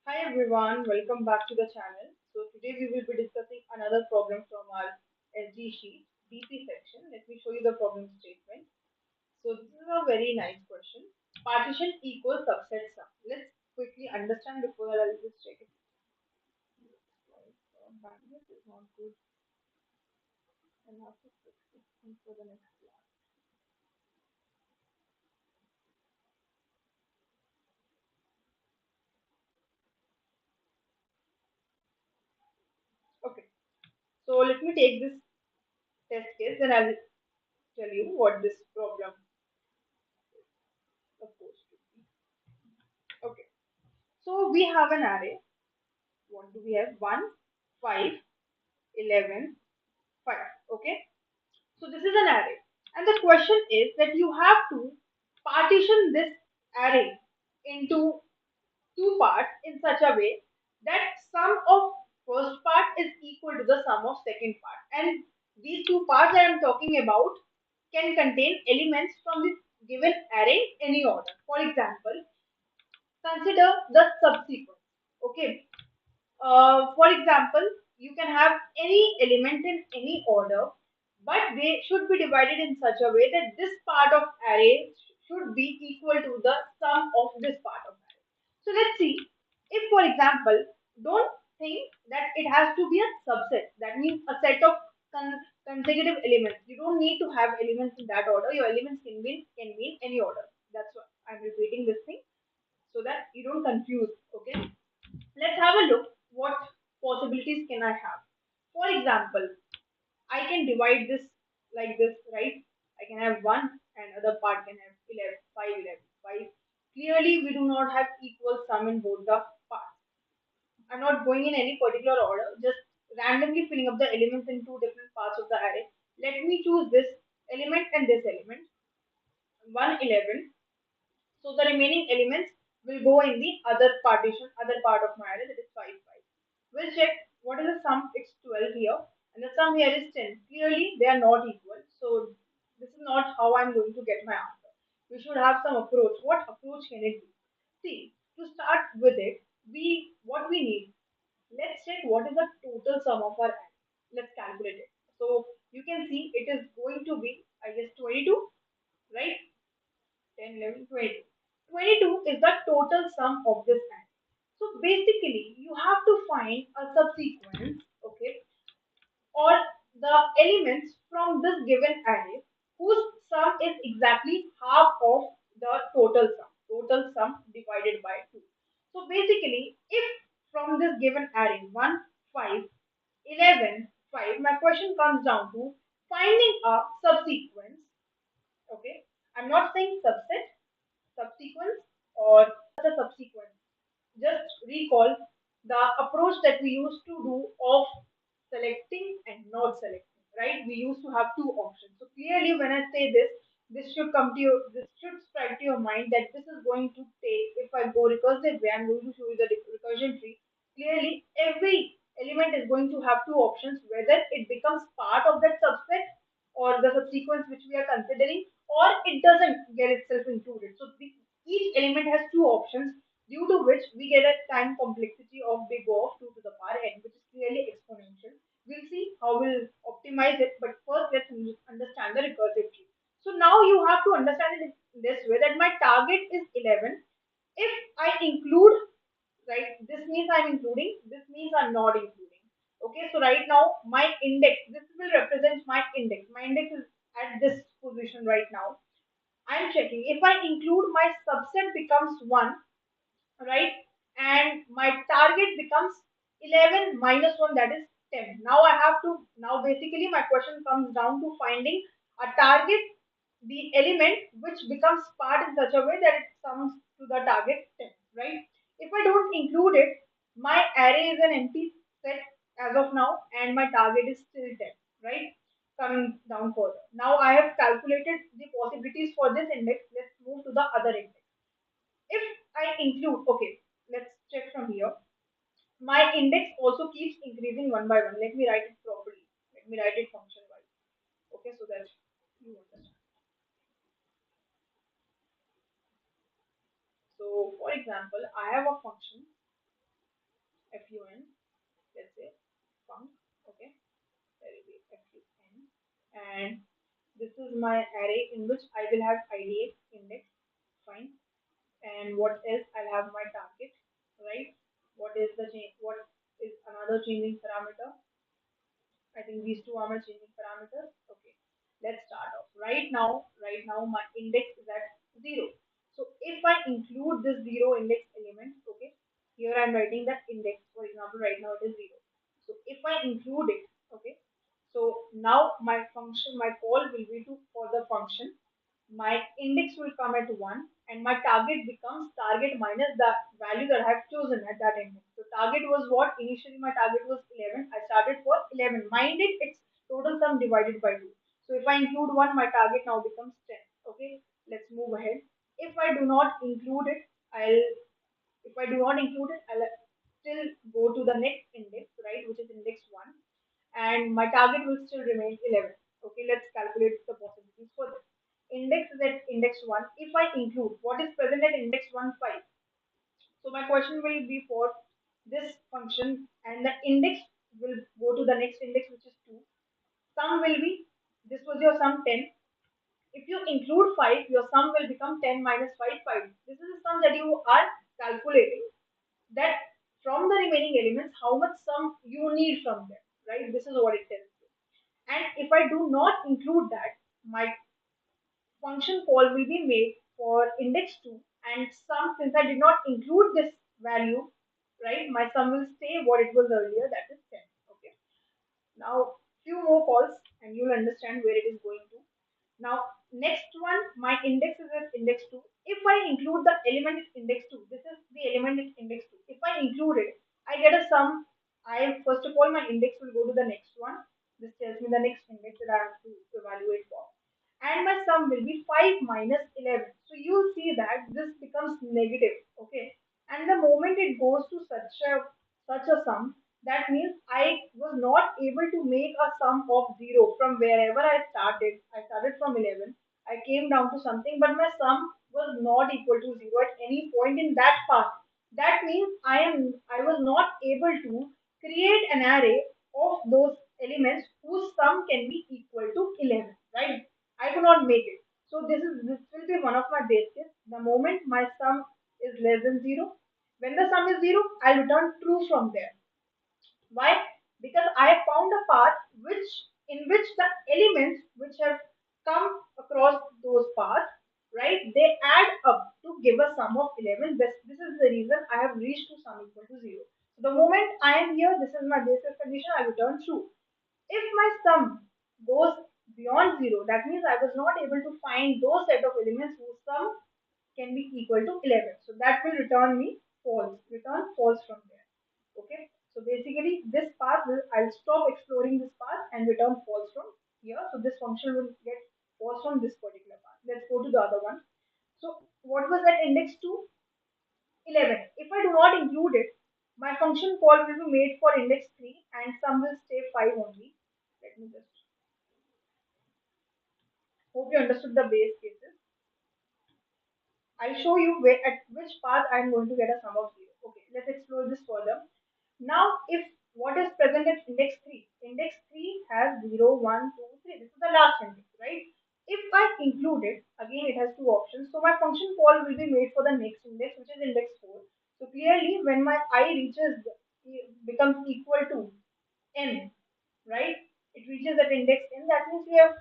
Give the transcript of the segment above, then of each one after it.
Hi everyone, welcome back to the channel. So today we will be discussing another problem from our SG sheet, BP section. Let me show you the problem statement. So this is a very nice question. Partition equals subset sum. Let's quickly understand before I'll just check it. Bandwidth is not good. I'll have to fix this thing for the next class. Okay, so let me take this test case, then I'll tell you what this problem is supposed to be. Okay, so we have an array. What do we have? 1, 5, 11, 5. Okay, so this is an array, and the question is that you have to partition this array into two parts in such a way that sum of first part is equal to the sum of second part, and these two parts that I'm talking about can contain elements from this given array in any order. For example, consider the subsequence. Okay, for example, you can have any element in any order, but they should be divided in such a way that this part of array should be equal to the sum of this part of array. So let's see. If, for example, don't think that it has to be a subset. That means a set of consecutive elements. You don't need to have elements in that order. Your elements can be in any order. That's why I'm repeating this thing so that you don't confuse. Okay. Let's have a look what possibilities can I have. For example, I can divide this like this, right? I can have 1 and other part can have 11, 5, 11, 5. Clearly, we do not have equal sum in both the parts. I'm not going in any particular order, just randomly filling up the elements in two different parts of the array. Let me choose this element and this element, 1, 11. So the remaining elements will go in the other partition, other part of my array, that is 5, 5. We'll check what is the sum. It's 12 here, and the sum here is 10. Clearly, they are not equal. So this is not how I'm going to get my answer. We should have some approach. What approach can it be? See, to start with it, what we need. Let's check what is the total sum of our array. Let's calculate it. So you can see it is going to be, I guess, 22, right? 10, 11, 22. 22 is the total sum of this array. So basically, you have to find a subsequence, okay, or the elements from this given array whose sum is exactly half of the total sum divided by 2. So basically, if from this given array 1, 5, 11, 5, my question comes down to finding a subsequence, okay, I'm not saying subset, subsequence, or the subsequence. Just recall the approach that we used to do of selecting and not selecting, right? We used to have two options. So clearly, when I say this, this should strike to your mind that this is going to take, if I go recursive way, I'm going to show you the recursion tree. Clearly, every element is going to have two options, whether it becomes part of that subset or the subsequence which we are considering, or it doesn't get itself included. So each element has two options, due to which we get a time complexity of big O of 2 to the power n, which is clearly exponential. We'll see how we'll optimize it, but first let's understand the recursive tree. So now you have to understand it in this way that my target is 11. If I include, right, this means I'm including, this means I'm not including. Okay, so right now my index, this will represent my index. My index is at this position right now. I'm checking. If I include, my subset becomes 1, right? And my target becomes 11 minus 1, that is 10. Now I have to, now basically my question comes down to finding a target, the element which becomes part in such a way that it comes to the target 10, right? If I don't include it, my array is an empty set as of now, and my target is still 10, right? Coming down further. Now I have calculated the possibilities for this index. Let's move to the other index. If I include, okay, let's check from here. My index also keeps increasing one by one. Let me write it properly. Let me write it function wise. Okay, so that you understand. So, for example, I have a function. and this is my array in which I will have IDX index, fine. And what else? I'll have my target, right? What is the change? What is another changing parameter? I think these two are my changing parameters. Okay, let's start off. Right now my index is at 0. So if I include this 0 index element, okay, here I'm writing that index. For example, right now it is 0. So if I include it, okay, so now my function, my call will be to for the function, my index will come at 1 and my target becomes target minus the value that I have chosen at that index. So target was what? Initially my target was 11. I started for 11. My index, it's total sum divided by 2. So if I include 1, my target now becomes 10. Okay, let's move ahead. If I do not include it, I'll still go to the next index, right, which is index 1, and my target will still remain 11. Okay, let's calculate the possibilities for this. Index is at index 1. If I include what is present at index 1, 5. So my question will be for this function, and the index will go to the next index, which is 2. Sum will be, this was your sum 10. If you include 5, your sum will become 10 minus 5, 5. This is the sum that you are calculating, that from the remaining elements, how much sum you need from them, right? This is what it tells you. And if I do not include that, my function call will be made for index 2, and sum, since I did not include this value, right, my sum will stay what it was earlier, that is 10. Okay. Now, few more calls and you'll understand where it is going to. Now, next one, my index is at index 2. If I include the element at index 2, this is the element at index 2. If I include it, I get a sum. First of all, my index will go to the next one. This tells me the next index that I have to evaluate for. And my sum will be 5 minus 11. So you'll see that this becomes negative. Okay. And the moment it goes to such a sum, that means I was not able to make a sum of 0 from wherever I started. I started from 11. I came down to something, but my sum was not equal to 0 at any point in that path. That means I was not able to create an array of those elements whose sum can be equal to 11, right? I could not make it. So this will be one of my base case. The moment my sum is less than 0, when the sum is 0, I'll return true from there. Why? Because I found a path in which the elements which have come across those paths, right, they add up to give a sum of 11. This is the reason I have reached to sum equal to 0. So the moment I am here, this is my basis condition, I return true. If my sum goes beyond 0, that means I was not able to find those set of elements whose sum can be equal to 11. So that will return me false, return false from there. Okay. So basically this path I'll stop exploring this path and return false from here. So this function will get false from this particular path. Let's go to the other one. So what was that index 2? 11. If I do not include it, my function call will be made for index 3 and sum will stay 5 only. Let me just hope you understood the base cases. I'll show you where at which path I'm going to get a sum of 0. Okay, let's explore this further. Now, if what is present at index 3? Index 3 has 0, 1, 2, 3. This is the last index, right? If I include it, again it has two options. So my function call will be made for the next index, which is index 4. So clearly, when my I becomes equal to n, right? It reaches that index n. That means we have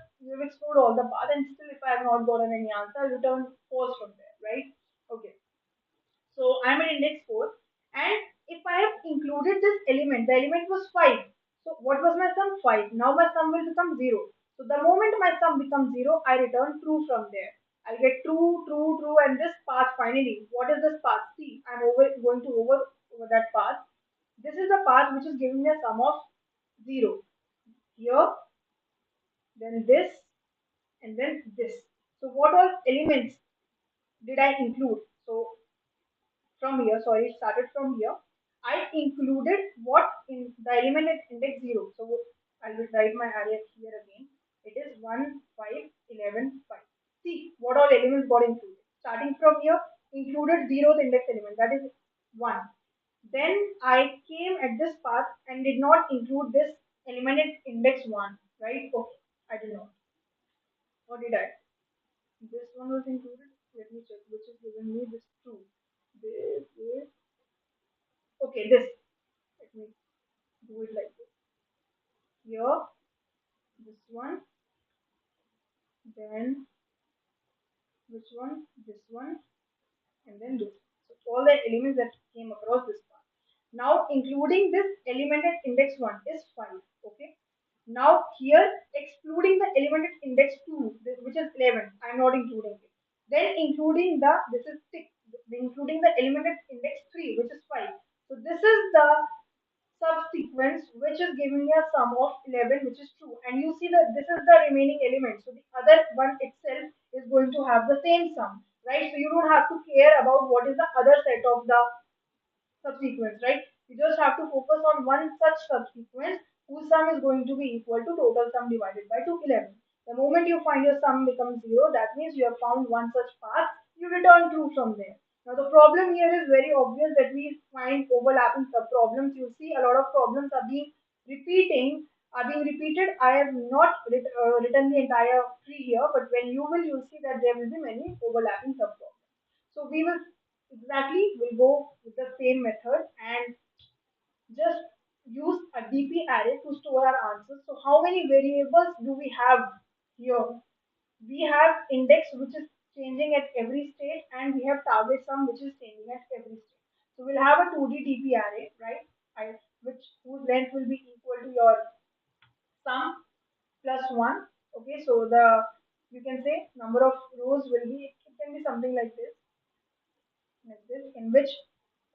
explored all the path, and still, if I have not gotten any answer, I'll return false from there, right? Okay. So I'm at index 4, and if I have included this element, the element was 5. So what was my sum? 5. Now my sum will become 0. So the moment my sum becomes 0, I return true from there. I'll get true, true, true, and this path finally. What is this path? See, I'm going to over that path. This is the path which is giving me a sum of 0. Here, then this, and then this. So what all elements did I include? So from here, sorry, it started from here. I included what in the element at index 0. So I will write my array here again. It is 1, 5, 11, 5. See what all elements got included. Starting from here, included 0th index element, that is 1. Then I came at this path and did not include this element at index 1, right? Okay, I did not. Or did I? This one was included. Let me check which is giving me this true. This is okay. This. Let me do it like this. Here, this one, then which one? This one, and then this. So all the elements that came across this one. Now including this element at index 1 is 5. Okay. Now here excluding the element at index 2, which is 11, I am not including it. Then including the, this is 6, including the element at index 3, which is 5. So this is the subsequence which is giving me a sum of 11, which is true. And you see that this is the remaining element. So the other one itself is going to have the same sum, right? So you don't have to care about what is the other set of the subsequence, right? You just have to focus on one such subsequence whose sum is going to be equal to total sum divided by 211. The moment you find your sum becomes 0, that means you have found one such path, you return true from there. Now the problem here is very obvious that we find overlapping sub-problems. You see a lot of problems are being repeated. I have not written the entire tree here, but when you will, you'll see that there will be many overlapping sub-problems. So we will exactly will go with the same method and just use a DP array to store our answers. So how many variables do we have here? We have index which is changing at every state, and we have target sum which is changing at every state. So we'll have a 2D DP array, right? Which whose length will be equal to your sum plus 1. Okay, so the you can say number of rows will be, it can be something like this, in which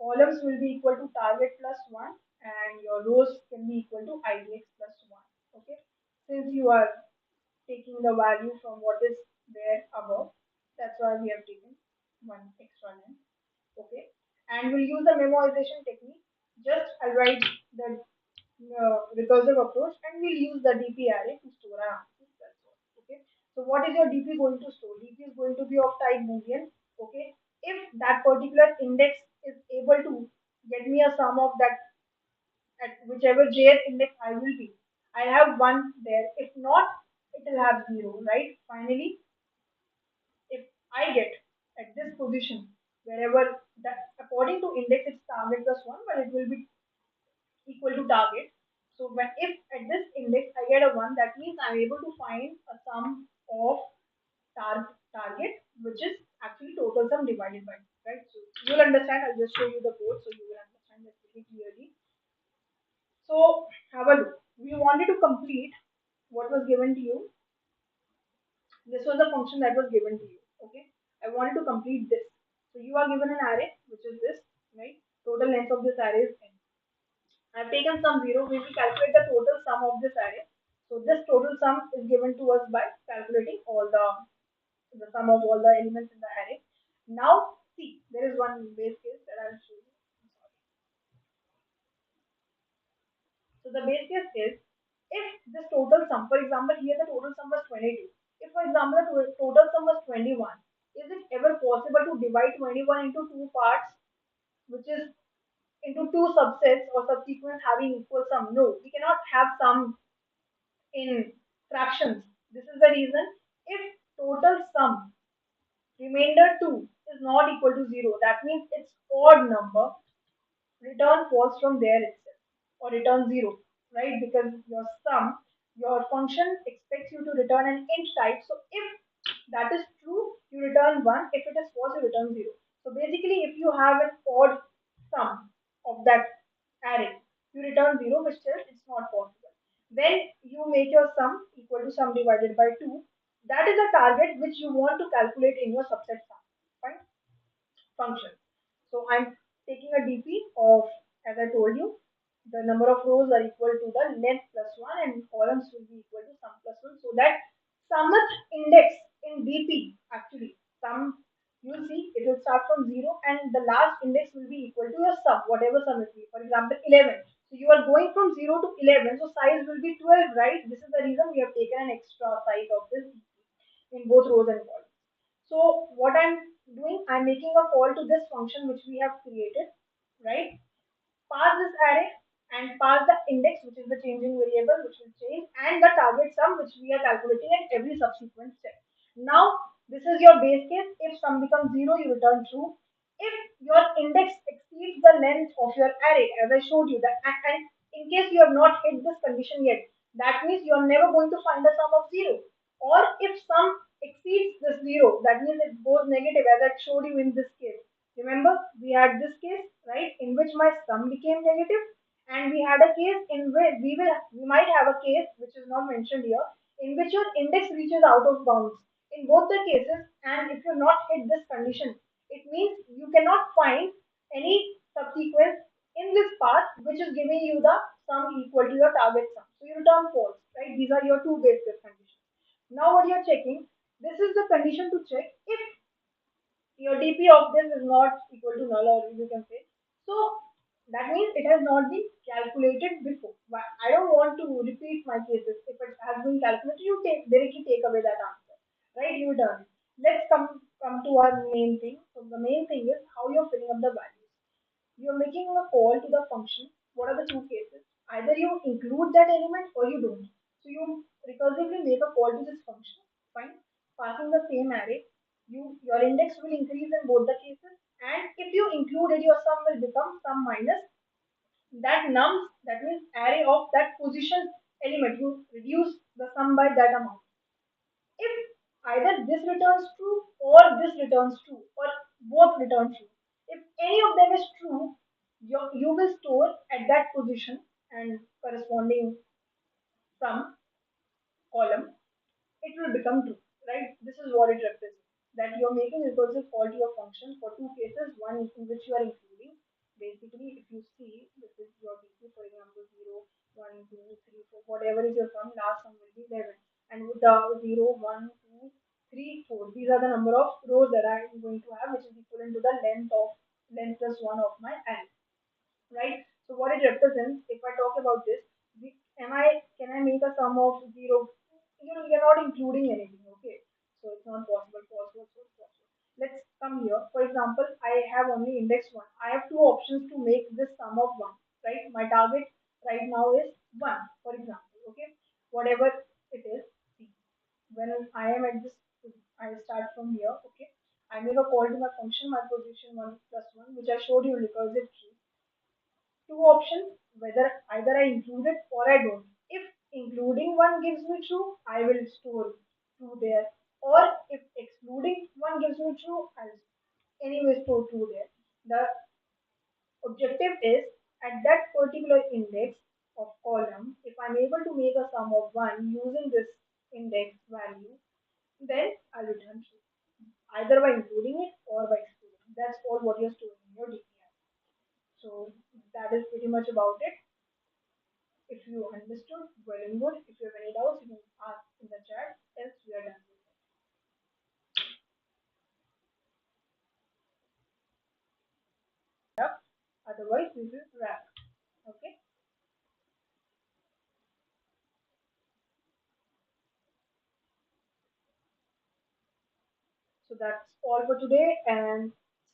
columns will be equal to target plus 1 and your rows can be equal to idx plus 1. Okay, since you are taking the value from what is there above, that's why we have taken one extra line. Okay, and we'll use the memoization technique. Just I'll write the recursive approach and we'll use the DP array to store our answers. That's all. Okay. So what is your DP going to store? DP is going to be of type Boolean. Okay. If that particular index is able to get me a sum of that at whichever jth index I will be, I have one there. If not, it will have zero, right? Finally, if I get at this position, wherever that according to index it's target plus one, but it will be equal to target. So when if at this index I get a 1, that means I'm able to find a sum of target, which is actually total sum divided by 2, right? So you'll understand. I'll just show you the code so you will understand this pretty clearly. So have a look. We wanted to complete what was given to you. This was the function that was given to you. Okay. I wanted to complete this. So you are given an array, which is this, right? Total length of this array is n. I've taken some zero. We will calculate the total sum of this array. So this total sum is given to us by calculating all the sum of all the elements in the array. Now see, there is one base case that I will show you. So the base case is if this total sum, for example, here the total sum was 22. If for example the total sum was 21, is it ever possible to divide 21 into two parts, which is into two subsets or subsequent having equal sum? No, we cannot have sum in fractions. This is the reason. If total sum remainder 2 is not equal to 0, that means it's odd number, return false from there itself or return 0, right? Because your function expects you to return an int type. So if that is true, you return 1. If it is false, you return 0. So basically, if you have an odd sum of that array, you return 0, which says it's not possible. Then you make your sum equal to sum divided by 2. That is a target which you want to calculate in your subset sum. Fine, function. So I'm taking a DP of, as I told you, the number of rows are equal to the length plus 1 and columns will be equal to sum plus 1. So that summeth index in DP, actually sum, you'll see it will start from 0 and the last index will be equal to your sum, whatever sum it be. For example, 11. So you are going from 0 to 11, so size will be 12, right? This is the reason we have taken an extra size of this in both rows and columns. So what I'm doing, I'm making a call to this function which we have created, right? Pass this array and pass the index, which is the changing variable, which will change, and the target sum, which we are calculating at every subsequent step. Now, this is your base case. If sum becomes 0, you return true. If your index exceeds the length of your array, as I showed you, that and in case you have not hit this condition yet, that means you are never going to find a sum of 0. Or if sum exceeds this 0, that means it goes negative, as I showed you in this case. Remember, we had this case, right, in which my sum became negative, and we had a case in which we might have a case which is not mentioned here, in which your index reaches out of bounds. In both the cases, and if you not hit this condition, it means you cannot find any subsequence in this path which is giving you the sum equal to your target sum. So you return false, right? These are your two base case conditions. Now what you're checking, this is the condition to check if your DP of this is not equal to null, or you can say. So that means it has not been calculated before. But I don't want to repeat my cases. If it has been calculated, you take directly take away that answer. Right? You done. Let's come to our main thing. So the main thing is how you're filling up the values. You're making a call to the function. What are the two cases? Either you include that element or you don't. So you recursively make a call to this function. Fine. Passing the same array, your index will increase in both the cases. And if you include it, your sum will become sum minus that nums, that means array of that position element. You reduce the sum by that amount. If either this returns true or this returns true or both return true, if any of them is true, you will store at that position and corresponding sum column, it will become true, right? This is what it represents. That you're making recursive call to your function for two cases, one in which you are including. Basically, if you see, this is your DP, for example, 0, 1, 2, 3, 4, whatever is your sum, last sum will be 11. And with the 0, 1, 2, 3, 4, these are the number of rows that I am going to have, which is equivalent to the length plus 1 of my array, right? So what it represents, if I talk about this, can I make a sum of 0? You're not including anything, okay? So it's not possible. Possible. Let's come here. For example, I have only index 1. I have two options to make this sum of 1, right? My target right now is 1, for example, okay? Whatever it is, see. When I am at this, I start from here, okay? I make a call to my function, my position 1 plus 1, which I showed you in recursive tree. Two options, whether either I include it or I don't. If including one gives me true, I will store true there. Or if excluding one gives me true, I'll anyway store true there. The objective is at that particular index of column, if I'm able to make a sum of 1 using this index value, then I'll return true. Either by including it or by excluding. That's all what you're storing in your DPI. So that is pretty much about it. If you understood, well and good. If you have any doubts, you can ask in the chat. Else, we are done with it. Otherwise, we will wrap. Okay. So that's all for today. And